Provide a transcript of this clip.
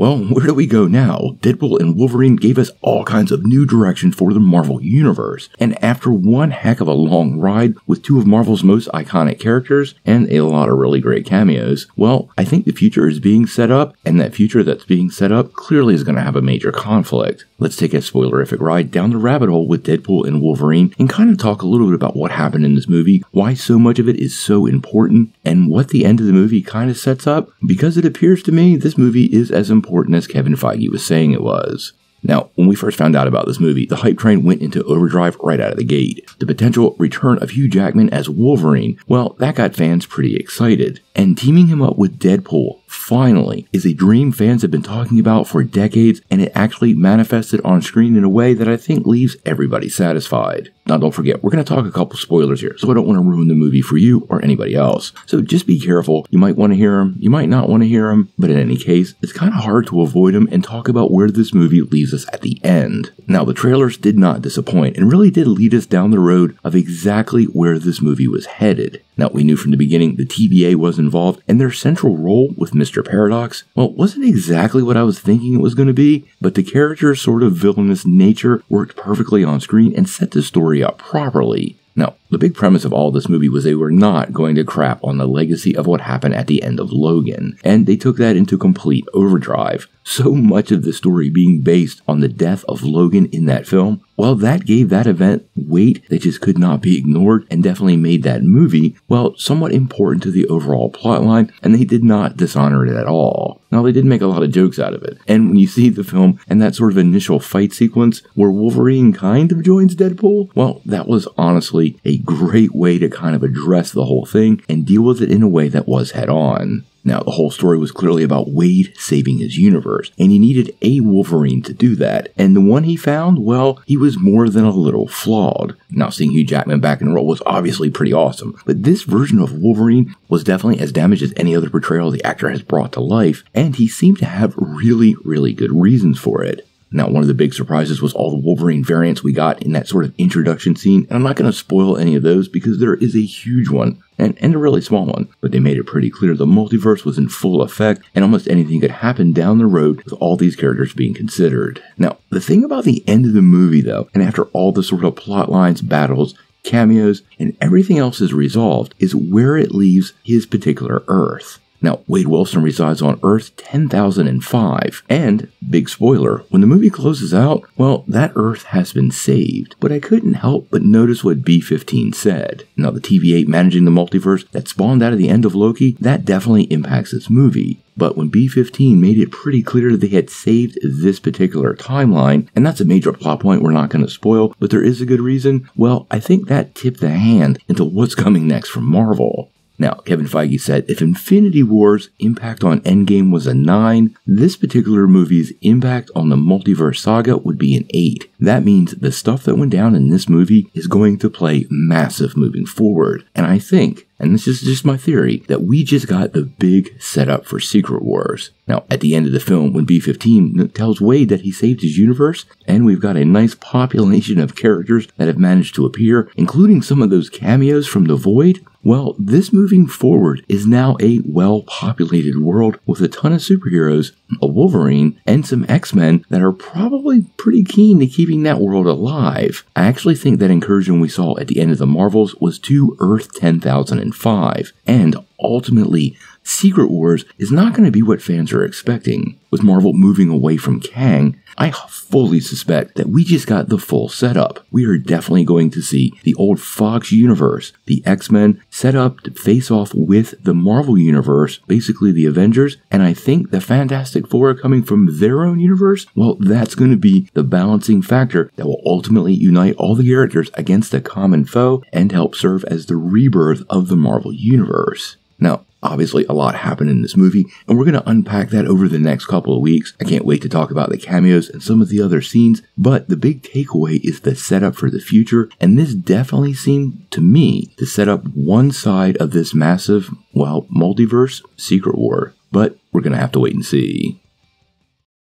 Well, where do we go now? Deadpool and Wolverine gave us all kinds of new direction for the Marvel Universe, and after one heck of a long ride with two of Marvel's most iconic characters and a lot of really great cameos, well, I think the future is being set up, and that future that's being set up clearly is going to have a major conflict. Let's take a spoilerific ride down the rabbit hole with Deadpool and Wolverine and kind of talk a little bit about what happened in this movie, why so much of it is so important, and what the end of the movie kind of sets up, because it appears to me this movie is as important as Kevin Feige was saying it was. Now, when we first found out about this movie, the hype train went into overdrive right out of the gate. The potential return of Hugh Jackman as Wolverine, well, that got fans pretty excited. And teaming him up with Deadpool, finally, is a dream fans have been talking about for decades, and it actually manifested on screen in a way that I think leaves everybody satisfied. Now, don't forget, we're going to talk a couple spoilers here, so I don't want to ruin the movie for you or anybody else. So just be careful. You might want to hear them, you might not want to hear them, but in any case, it's kind of hard to avoid them and talk about where this movie leaves us at the end. Now, the trailers did not disappoint and really did lead us down the road of exactly where this movie was headed. Now, we knew from the beginning the TVA was involved, and their central role with Mr. Paradox, well, wasn't exactly what I was thinking it was going to be, but the character's sort of villainous nature worked perfectly on screen and set the story up properly. Now, the big premise of all this movie was they were not going to crap on the legacy of what happened at the end of Logan, and they took that into complete overdrive. So much of the story being based on the death of Logan in that film, well, that gave that event weight that just could not be ignored and definitely made that movie, well, somewhat important to the overall plotline, and they did not dishonor it at all. Now, they did make a lot of jokes out of it, and when you see the film and that sort of initial fight sequence where Wolverine kind of joins Deadpool, well, that was honestly a great way to kind of address the whole thing and deal with it in a way that was head on. Now, the whole story was clearly about Wade saving his universe, and he needed a Wolverine to do that, and the one he found, well, he was more than a little flawed. Now, seeing Hugh Jackman back in the role was obviously pretty awesome, but this version of Wolverine was definitely as damaged as any other portrayal the actor has brought to life, and he seemed to have really, really good reasons for it. Now, one of the big surprises was all the Wolverine variants we got in that sort of introduction scene, and I'm not going to spoil any of those because there is a huge one, and a really small one, but they made it pretty clear the multiverse was in full effect, and almost anything could happen down the road with all these characters being considered. Now, the thing about the end of the movie, though, and after all the sort of plot lines, battles, cameos, and everything else is resolved, is where it leaves his particular Earth. Now, Wade Wilson resides on Earth 10,005, and, big spoiler, when the movie closes out, well, that Earth has been saved. But I couldn't help but notice what B-15 said. Now, the TVA managing the multiverse that spawned out of the end of Loki, that definitely impacts this movie. But when B-15 made it pretty clear that they had saved this particular timeline, and that's a major plot point we're not going to spoil, but there is a good reason, well, I think that tipped the hand into what's coming next from Marvel. Now, Kevin Feige said if Infinity War's impact on Endgame was a 9, this particular movie's impact on the multiverse saga would be an 8. That means the stuff that went down in this movie is going to play massive moving forward. And I think, and this is just my theory, that we just got the big setup for Secret Wars. Now, at the end of the film, when B-15 tells Wade that he saved his universe, and we've got a nice population of characters that have managed to appear, including some of those cameos from The Void, well, this moving forward is now a well-populated world with a ton of superheroes, a Wolverine, and some X-Men that are probably pretty keen to keeping that world alive. I actually think that incursion we saw at the end of the Marvels was to Earth 10,005, and ultimately, Secret Wars is not going to be what fans are expecting. With Marvel moving away from Kang, I fully suspect that we just got the full setup. We are definitely going to see the old Fox universe, the X-Men, set up to face off with the Marvel universe, basically the Avengers, and I think the Fantastic Four coming from their own universe, well, that's going to be the balancing factor that will ultimately unite all the characters against a common foe and help serve as the rebirth of the Marvel universe. Now, obviously, a lot happened in this movie, and we're going to unpack that over the next couple of weeks. I can't wait to talk about the cameos and some of the other scenes, but the big takeaway is the setup for the future, and this definitely seemed, to me, to set up one side of this massive, well, multiverse secret war. But we're going to have to wait and see.